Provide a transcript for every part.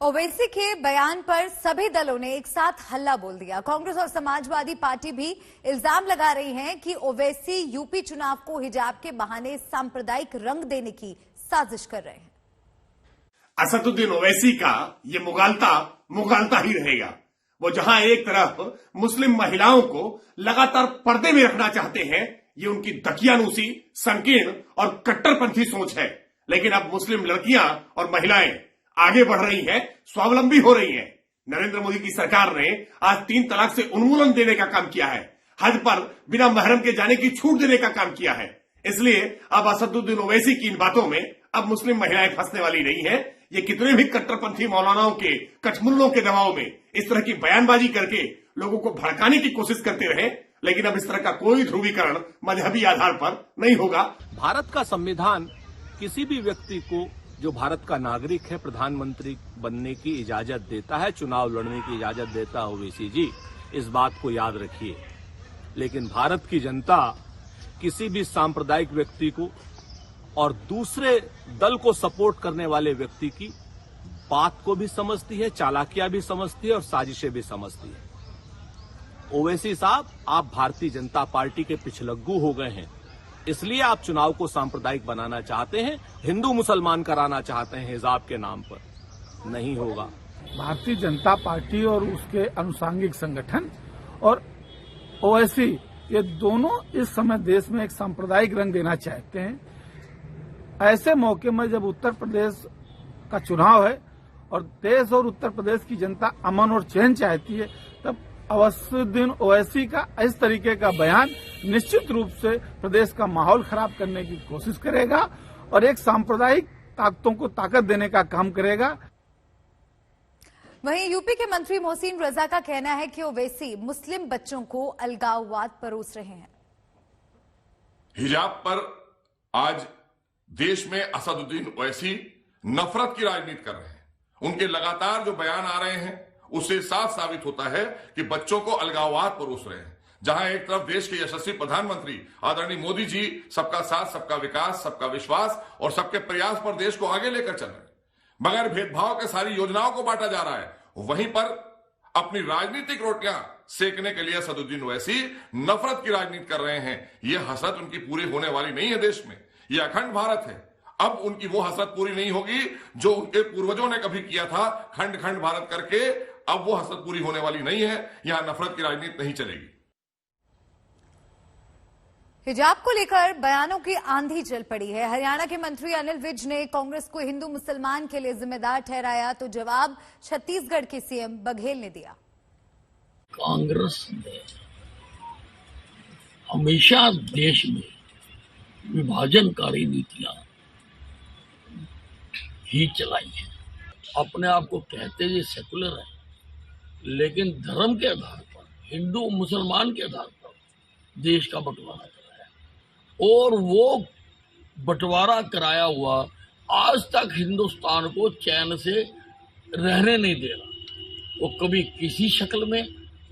ओवैसी के बयान पर सभी दलों ने एक साथ हल्ला बोल दिया। कांग्रेस और समाजवादी पार्टी भी इल्जाम लगा रही हैं कि ओवैसी यूपी चुनाव को हिजाब के बहाने सांप्रदायिक रंग देने की साजिश कर रहे हैं। असदुद्दीन ओवैसी का ये मुगालता ही रहेगा। वो जहां एक तरफ मुस्लिम महिलाओं को लगातार पर्दे में रखना चाहते हैं, ये उनकी दकियानूसी, संकीर्ण और कट्टरपंथी सोच है। लेकिन अब मुस्लिम लड़कियां और महिलाएं आगे बढ़ रही हैं, स्वावलंबी हो रही हैं। नरेंद्र मोदी की सरकार ने आज 3 तलाक से उन्मूलन देने का काम किया है। हज पर बिना महरम के जाने की छूट देने का काम किया है। इसलिए अब असदुद्दीन ओवैसी की इन बातों में अब मुस्लिम महिलाएं फंसने वाली नहीं है। ये कितने भी कट्टरपंथी मौलानाओं के कठमुल्लों के दबाव में इस तरह की बयानबाजी करके लोगों को भड़काने की कोशिश करते रहे, लेकिन अब इस तरह का कोई ध्रुवीकरण मजहबी आधार पर नहीं होगा। भारत का संविधान किसी भी व्यक्ति को जो भारत का नागरिक है प्रधानमंत्री बनने की इजाजत देता है, चुनाव लड़ने की इजाजत देता है। ओवैसी जी, इस बात को याद रखिए। लेकिन भारत की जनता किसी भी सांप्रदायिक व्यक्ति को और दूसरे दल को सपोर्ट करने वाले व्यक्ति की बात को भी समझती है, चालाकियां भी समझती है और साजिशें भी समझती है। ओवैसी साहब, आप भारतीय जनता पार्टी के पिछलग्गू हो गए हैं। इसलिए आप चुनाव को सांप्रदायिक बनाना चाहते हैं, हिंदू मुसलमान कराना चाहते हैं हिजाब के नाम पर। नहीं होगा। भारतीय जनता पार्टी और उसके अनुसांगिक संगठन और ओवैसी, ये दोनों इस समय देश में एक सांप्रदायिक रंग देना चाहते हैं। ऐसे मौके में जब उत्तर प्रदेश का चुनाव है और देश और उत्तर प्रदेश की जनता अमन और चैन चाहती है, तब असदुद्दीन ओवैसी का इस तरीके का बयान निश्चित रूप से प्रदेश का माहौल खराब करने की कोशिश करेगा और एक सांप्रदायिक ताकतों को ताकत देने का काम करेगा। वहीं यूपी के मंत्री मोहसिन रजा का कहना है कि ओवैसी मुस्लिम बच्चों को अलगाववाद परोस रहे हैं। हिजाब पर आज देश में असदुद्दीन ओवैसी नफरत की राजनीति कर रहे हैं। उनके लगातार जो बयान आ रहे हैं उससे साफ साबित होता है कि बच्चों को अलगाववाद परोस रहे हैं। जहां एक तरफ देश के यशस्वी प्रधानमंत्री आदरणीय मोदी जी सबका साथ, सबका विकास, सबका विश्वास और सबके प्रयास पर देश को आगे लेकर चल रहे हैं, बगैर भेदभाव के सारी योजनाओं को बांटा जा रहा है, वहीं पर अपनी राजनीतिक रोटियां सेकने के लिए असदुद्दीन ओवैसी नफरत की राजनीति कर रहे हैं। यह हसरत उनकी पूरी होने वाली नहीं है। देश में यह अखंड भारत है। अब उनकी वो हसरत पूरी नहीं होगी जो उनके पूर्वजों ने कभी किया था, खंड खंड भारत करके। अब वो हसरत पूरी होने वाली नहीं है। यहां नफरत की राजनीति नहीं चलेगी। हिजाब को लेकर बयानों की आंधी चल पड़ी है। हरियाणा के मंत्री अनिल विज ने कांग्रेस को हिंदू मुसलमान के लिए जिम्मेदार ठहराया, तो जवाब छत्तीसगढ़ के सीएम बघेल ने दिया। कांग्रेस ने हमेशा देश में विभाजनकारी नीतियां ही चलाई है। अपने आप को कहते ये सेकुलर है, लेकिन धर्म के आधार पर, हिंदू मुसलमान के आधार पर देश का बंटवारा कराया और वो बंटवारा कराया हुआ आज तक हिंदुस्तान को चैन से रहने नहीं दे रहा। वो कभी किसी शक्ल में,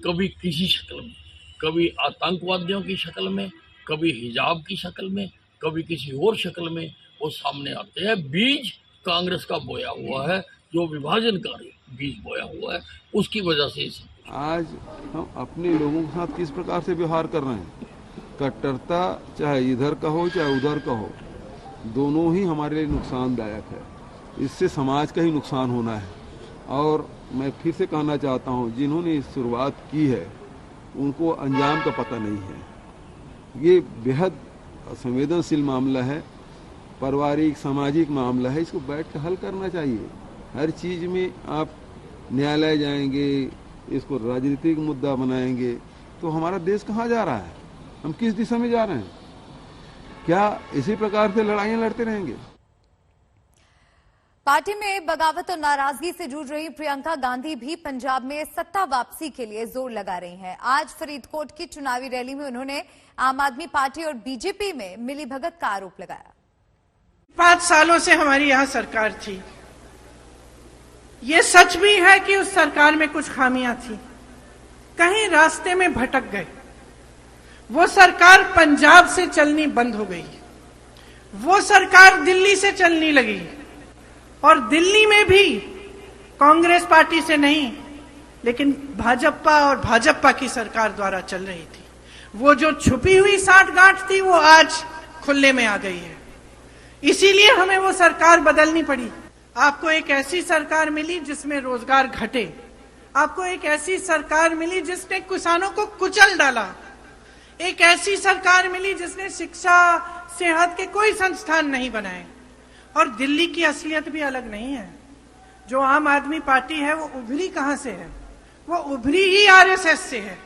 कभी किसी शक्ल में, कभी आतंकवादियों की शक्ल में, कभी हिजाब की शक्ल में, कभी किसी और शक्ल में वो सामने आते हैं। बीज कांग्रेस का बोया हुआ है, जो विभाजनकारी बीज बोया हुआ है, उसकी वजह से आज हम अपने लोगों के साथ किस प्रकार से व्यवहार कर रहे हैं। कट्टरता चाहे इधर का हो चाहे उधर का हो, दोनों ही हमारे लिए नुकसानदायक है। इससे समाज का ही नुकसान होना है। और मैं फिर से कहना चाहता हूं, जिन्होंने शुरुआत की है उनको अंजाम का पता नहीं है। ये बेहद संवेदनशील मामला है, पारिवारिक सामाजिक मामला है। इसको बैठ कर हल करना चाहिए। हर चीज में आप न्यायालय जाएंगे, इसको राजनीतिक मुद्दा बनाएंगे, तो हमारा देश कहाँ जा रहा है? हम किस दिशा में जा रहे हैं? क्या इसी प्रकार से लड़ाइयां लड़ते रहेंगे? पार्टी में बगावत और नाराजगी से जूझ रही प्रियंका गांधी भी पंजाब में सत्ता वापसी के लिए जोर लगा रही हैं। आज फरीदकोट की चुनावी रैली में उन्होंने आम आदमी पार्टी और बीजेपी में मिलीभगत का आरोप लगाया। 5 सालों से हमारी यहां सरकार थी। ये सच भी है कि उस सरकार में कुछ खामियां थी, कहीं रास्ते में भटक गए। वो सरकार पंजाब से चलनी बंद हो गई, वो सरकार दिल्ली से चलने लगी और दिल्ली में भी कांग्रेस पार्टी से नहीं, लेकिन भाजपा और भाजपा की सरकार द्वारा चल रही थी। वो जो छुपी हुई साठगांठ थी वो आज खुले में आ गई है। इसीलिए हमें वो सरकार बदलनी पड़ी। आपको एक ऐसी सरकार मिली जिसमें रोजगार घटे, आपको एक ऐसी सरकार मिली जिसने किसानों को कुचल डाला, एक ऐसी सरकार मिली जिसने शिक्षा सेहत के कोई संस्थान नहीं बनाए। और दिल्ली की असलियत भी अलग नहीं है। जो आम आदमी पार्टी है वो उभरी कहां से है? वो उभरी ही आरएसएस से है।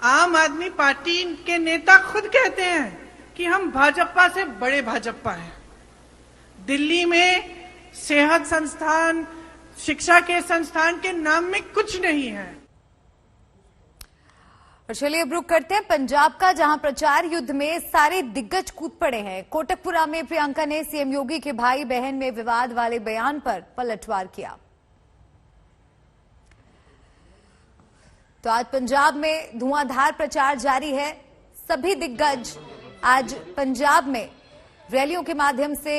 आम आदमी पार्टी के नेता खुद कहते हैं कि हम भाजपा से बड़े भाजपा हैं। दिल्ली में सेहत संस्थान, शिक्षा के संस्थान के नाम में कुछ नहीं है। और चलिए अब रुक करते हैं पंजाब का, जहां प्रचार युद्ध में सारे दिग्गज कूद पड़े हैं। कोटकपुरा में प्रियंका ने सीएम योगी के भाई बहन में विवाद वाले बयान पर पलटवार किया। तो आज पंजाब में धुआंधार प्रचार जारी है। सभी दिग्गज आज पंजाब में रैलियों के माध्यम से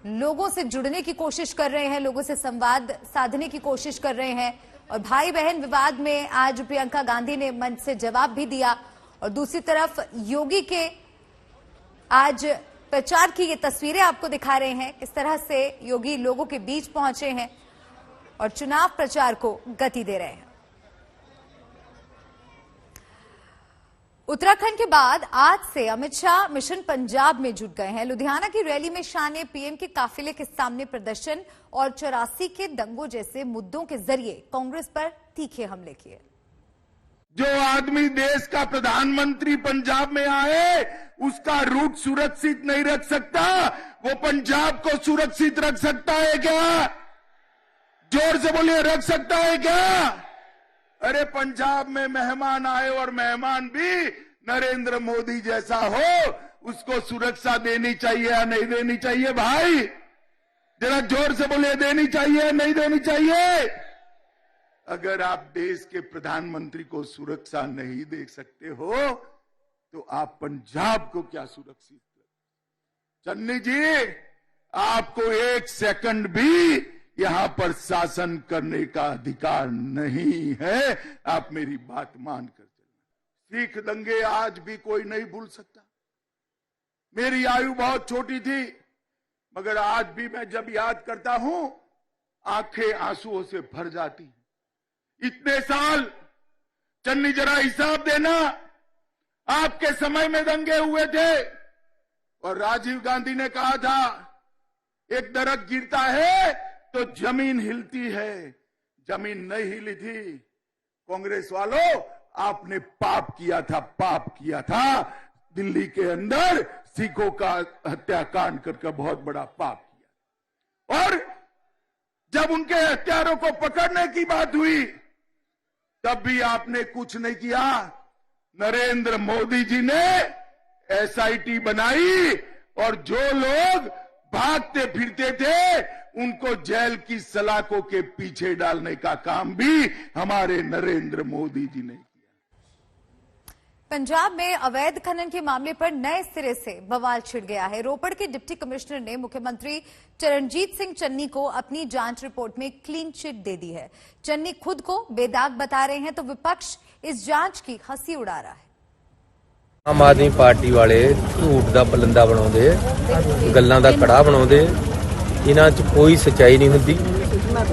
लोगों से जुड़ने की कोशिश कर रहे हैं, लोगों से संवाद साधने की कोशिश कर रहे हैं। और भाई बहन विवाद में आज प्रियंका गांधी ने मंच से जवाब भी दिया। और दूसरी तरफ योगी के आज प्रचार की ये तस्वीरें आपको दिखा रहे हैं, किस तरह से योगी लोगों के बीच पहुंचे हैं और चुनाव प्रचार को गति दे रहे हैं। उत्तराखंड के बाद आज से अमित शाह मिशन पंजाब में जुट गए हैं। लुधियाना की रैली में शाह ने पीएम के काफिले के सामने प्रदर्शन और 84 के दंगों जैसे मुद्दों के जरिए कांग्रेस पर तीखे हमले किए। जो आदमी देश का प्रधानमंत्री पंजाब में आए उसका रूट सुरक्षित नहीं रख सकता, वो पंजाब को सुरक्षित रख सकता है क्या? जोर से बोलिए, रख सकता है क्या? अरे पंजाब में मेहमान आए और मेहमान भी नरेंद्र मोदी जैसा हो, उसको सुरक्षा देनी चाहिए या नहीं देनी चाहिए? भाई जरा जोर से बोलिए, देनी चाहिए नहीं देनी चाहिए? अगर आप देश के प्रधानमंत्री को सुरक्षा नहीं दे सकते हो तो आप पंजाब को क्या सुरक्षित? चन्नी जी, आपको एक सेकंड भी यहां पर शासन करने का अधिकार नहीं है। आप मेरी बात मानकर चलना। सिख दंगे आज भी कोई नहीं भूल सकता। मेरी आयु बहुत छोटी थी, मगर आज भी मैं जब याद करता हूं आंखें आंसुओं से भर जाती। इतने साल, चन्नी जरा हिसाब देना, आपके समय में दंगे हुए थे और राजीव गांधी ने कहा था एक दरख्त गिरता है तो जमीन हिलती है। जमीन नहीं हिली थी। कांग्रेस वालों, आपने पाप किया था, पाप किया था। दिल्ली के अंदर सिखों का हत्याकांड करके बहुत बड़ा पाप किया। और जब उनके हत्यारों को पकड़ने की बात हुई तब भी आपने कुछ नहीं किया। नरेंद्र मोदी जी ने एसआईटी बनाई और जो लोग भागते फिरते थे उनको जेल की सलाखों के पीछे डालने का काम भी हमारे नरेंद्र मोदी जी ने किया। पंजाब में अवैध खनन के मामले पर नए सिरे से बवाल छिड़ गया है। रोपड़ के डिप्टी कमिश्नर ने मुख्यमंत्री चरणजीत सिंह चन्नी को अपनी जांच रिपोर्ट में क्लीन चिट दे दी है। चन्नी खुद को बेदाग बता रहे हैं तो विपक्ष इस जांच की हंसी उड़ा रहा है। आम आदमी पार्टी वाले झूठ का पलंदा बनाउंदे, गल्लां दा कड़ा बनाउंदे, इन्हां 'च कोई सच्चाई नहीं हुंदी।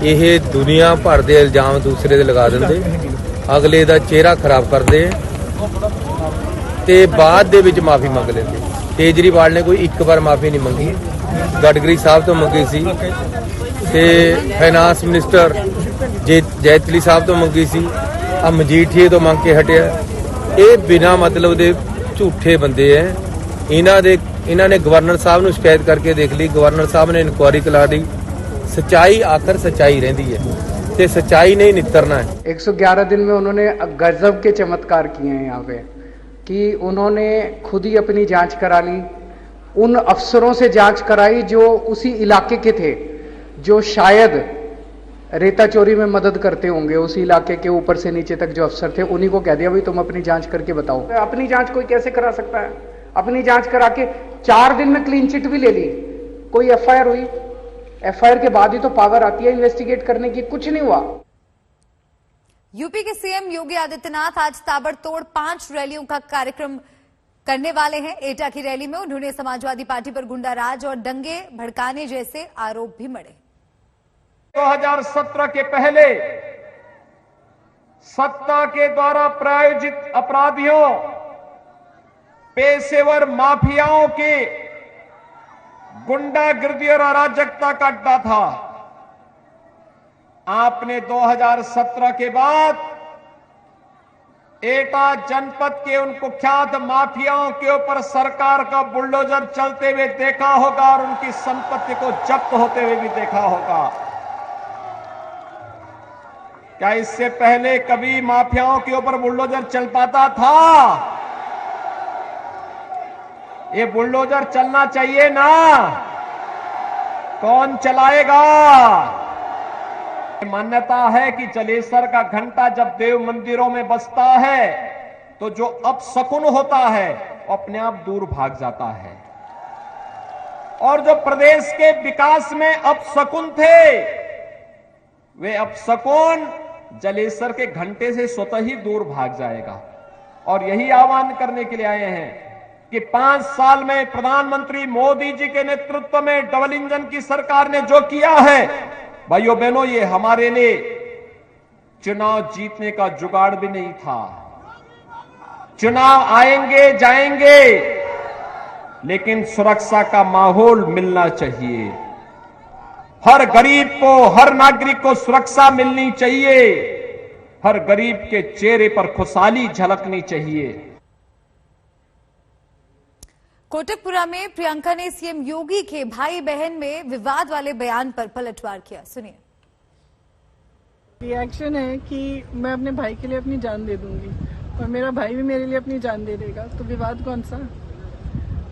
ये दुनिया भर दे इल्जाम दूसरे ते लगा दिंदे, अगले दा चेहरा खराब करदे ते बाद दे विच माफी मंग लेंदे। केजरीवाल ने कोई एक बार माफी नहीं मंगी, गडकरी साहब तो मंगी सी ते फाइनांस मिनिस्टर जैतली साहब तो मंगी सी, आ मजीठीए तो मंग के हटिया। ये बिना मतलब दे झूठे बंदे हैं। इन्हां ने गवर्नर साहब ਨੂੰ शिकायत करके देख ली, गवर्नर साहब ने इंक्वायरी करा दी। सच्चाई आखिर सच्चाई रहती है ते सच्चाई नहीं नितरना है। 111 दिन में उन्होंने गजब के चमत्कार किए हैं यहाँ पे कि उन्होंने खुद ही अपनी जांच करा ली, उन अफसरों से जांच कराई जो उसी इलाके के थे, जो शायद रेता चोरी में मदद करते होंगे। उसी इलाके के ऊपर से नीचे तक जो अफसर थे उन्हीं को कह दिया भाई तुम अपनी जांच करके बताओ। अपनी जांच कोई कैसे करा सकता है? अपनी जांच करा के 4 दिन में क्लीन चिट भी ले ली, कोई एफआईआर हुई, एफआईआर के बाद ही तो पावर आती है इन्वेस्टिगेट करने की, कुछ नहीं हुआ। यूपी के सीएम योगी आदित्यनाथ आज ताबड़तोड़ 5 रैलियों का कार्यक्रम करने वाले हैं। एटा की रैली में उन्होंने समाजवादी पार्टी पर गुंडाराज और दंगे भड़काने जैसे आरोप भी मढ़े। 2017 के पहले सत्ता के द्वारा प्रायोजित अपराधियों, पेशेवर माफियाओं के गुंडागिर्दी और अराजकता का अड्डा था। आपने 2017 के बाद एटा जनपद के उन कुख्यात माफियाओं के ऊपर सरकार का बुलडोजर चलते हुए देखा होगा और उनकी संपत्ति को जब्त होते हुए भी देखा होगा। क्या इससे पहले कभी माफियाओं के ऊपर बुलडोजर चल पाता था? ये बुलडोजर चलना चाहिए ना? कौन चलाएगा? मान्यता है कि जलेसर का घंटा जब देव मंदिरों में बजता है तो जो अपशकुन होता है वो अपने आप दूर भाग जाता है, और जो प्रदेश के विकास में अपशकुन थे वे अपशकुन जलेसर के घंटे से स्वतः ही दूर भाग जाएगा। और यही आह्वान करने के लिए आए हैं कि 5 साल में प्रधानमंत्री मोदी जी के नेतृत्व में डबल इंजन की सरकार ने जो किया है, भाइयों बहनों, ये हमारे लिए चुनाव जीतने का जुगाड़ भी नहीं था। चुनाव आएंगे जाएंगे, लेकिन सुरक्षा का माहौल मिलना चाहिए। हर गरीब को, हर नागरिक को सुरक्षा मिलनी चाहिए। हर गरीब के चेहरे पर खुशहाली झलकनी चाहिए। कोटकपुरा में प्रियंका ने सीएम योगी के भाई बहन में विवाद वाले बयान पर पलटवार किया। सुनिए। रिएक्शन है कि मैं अपने भाई के लिए अपनी जान दे दूंगी और मेरा भाई भी मेरे लिए अपनी जान दे देगा, तो विवाद कौन सा?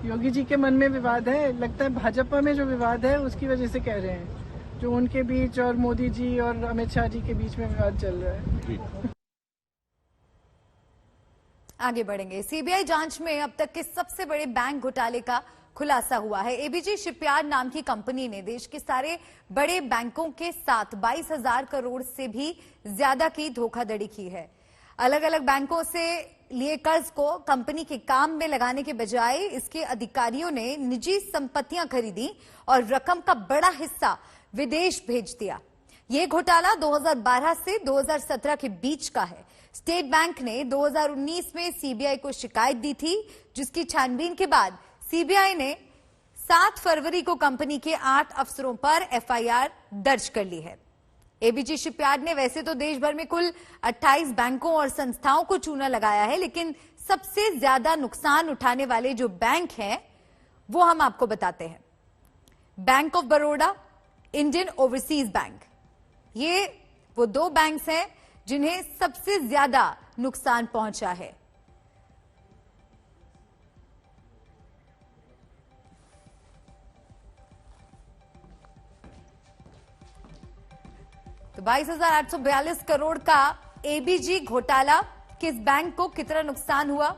योगी जी के मन में विवाद है, लगता है भाजपा में जो विवाद है उसकी वजह से कह रहे हैं, जो उनके बीच और मोदी जी और अमित शाह जी के बीच में विवाद चल रहा है। आगे बढ़ेंगे। सीबीआई जांच में अब तक के सबसे बड़े बैंक घोटाले का खुलासा हुआ है। एबीजी शिपयार्ड नाम की कंपनी ने देश के सारे बड़े बैंकों के साथ 22,000 करोड़ से भी ज्यादा की धोखाधड़ी की है। अलग अलग बैंकों से लिए कर्ज को कंपनी के काम में लगाने के बजाय इसके अधिकारियों ने निजी संपत्तियां खरीदी और रकम का बड़ा हिस्सा विदेश भेज दिया। ये घोटाला 2012 से 2017 के बीच का है। स्टेट बैंक ने 2019 में सीबीआई को शिकायत दी थी, जिसकी छानबीन के बाद सीबीआई ने 7 फरवरी को कंपनी के 8 अफसरों पर एफआईआर दर्ज कर ली है। एबीजी शिपयार्ड ने वैसे तो देश भर में कुल 28 बैंकों और संस्थाओं को चूना लगाया है, लेकिन सबसे ज्यादा नुकसान उठाने वाले जो बैंक हैं वो हम आपको बताते हैं। Bank of Baroda, Indian overseas bank, ये वो 2 बैंक्स हैं जिन्हें सबसे ज्यादा नुकसान पहुंचा है। तो 22,842 करोड़ का एबीजी घोटाला, किस बैंक को कितना नुकसान हुआ,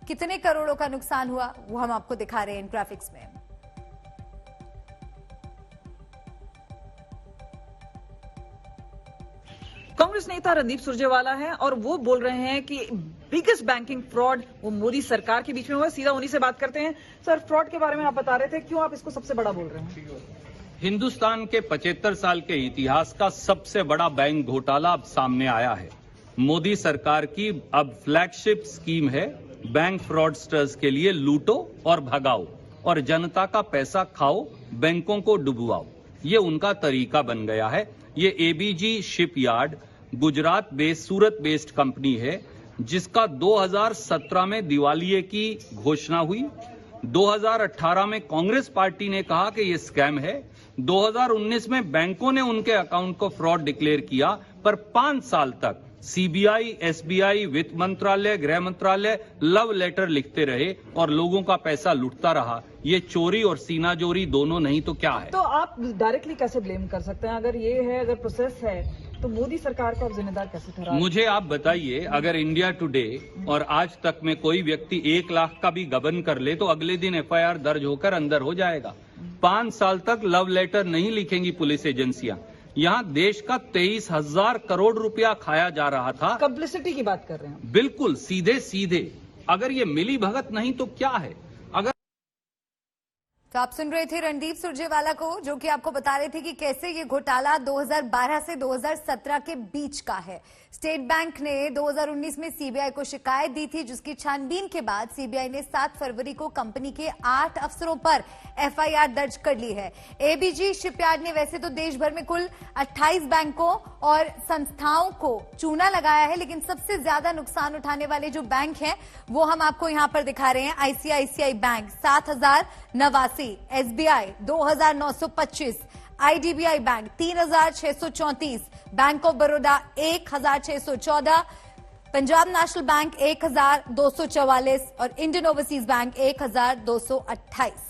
कितने करोड़ों का नुकसान हुआ, वो हम आपको दिखा रहे हैं इन ग्राफिक्स में। कांग्रेस नेता रणदीप सुरजेवाला है और वो बोल रहे हैं कि बिगेस्ट बैंकिंग फ्रॉड वो मोदी सरकार के बीच में हुआ। सीधा उन्हीं से बात करते हैं। सर, फ्रॉड के बारे में आप बता रहे थे, क्यों आप इसको सबसे बड़ा बोल रहे हैं? हिंदुस्तान के 75 साल के इतिहास का सबसे बड़ा बैंक घोटाला अब सामने आया है। मोदी सरकार की अब फ्लैगशिप स्कीम है, बैंक फ्रॉडस्टर्स के लिए लूटो और भगाओ और जनता का पैसा खाओ, बैंकों को डुबवाओ। ये उनका तरीका बन गया है। ये एबीजी शिपयार्ड गुजरात बेस्ड, सूरत बेस्ड कंपनी है, जिसका 2017 में दिवालिये की घोषणा हुई। 2018 में कांग्रेस पार्टी ने कहा कि ये स्कैम है। 2019 में बैंकों ने उनके अकाउंट को फ्रॉड डिक्लेयर किया, पर 5 साल तक सीबीआई, एसबीआई, वित्त मंत्रालय, गृह मंत्रालय लव लेटर लिखते रहे और लोगों का पैसा लुटता रहा। ये चोरी और सीनाजोरी दोनों नहीं तो क्या है? तो आप डायरेक्टली कैसे ब्लेम कर सकते हैं? अगर ये है, अगर प्रोसेस है, तो मोदी सरकार को आप जिम्मेदार कैसे ठहरा? मुझे आप बताइए, अगर इंडिया टुडे और आज तक में कोई व्यक्ति 1 लाख का भी गबन कर ले तो अगले दिन एफआईआर दर्ज होकर अंदर हो जाएगा। 5 साल तक लव लेटर नहीं लिखेंगी पुलिस एजेंसियां। यहाँ देश का 23,000 करोड़ रुपया खाया जा रहा था। पब्लिसिटी की बात कर रहे हैं? बिल्कुल सीधे सीधे। अगर ये मिली भगत नहीं तो क्या है? अगर तो आप सुन रहे थे रणदीप सुरजेवाला को, जो कि आपको बता रहे थे कि कैसे ये घोटाला 2012 से 2017 के बीच का है। स्टेट बैंक ने 2019 में सीबीआई को शिकायत दी थी, जिसकी छानबीन के बाद सीबीआई ने 7 फरवरी को कंपनी के 8 अफसरों पर एफआईआर दर्ज कर ली है। एबीजी शिपयार्ड ने वैसे तो देश भर में कुल 28 बैंकों और संस्थाओं को चूना लगाया है, लेकिन सबसे ज्यादा नुकसान उठाने वाले जो बैंक हैं वो हम आपको यहां पर दिखा रहे हैं। ICICI bank 7,089, SBI 2,925, IDBI bank 3,634, bank of Baroda 1,614, Punjab national bank 1,244 और इंडियन ओवरसीज बैंक 1,228।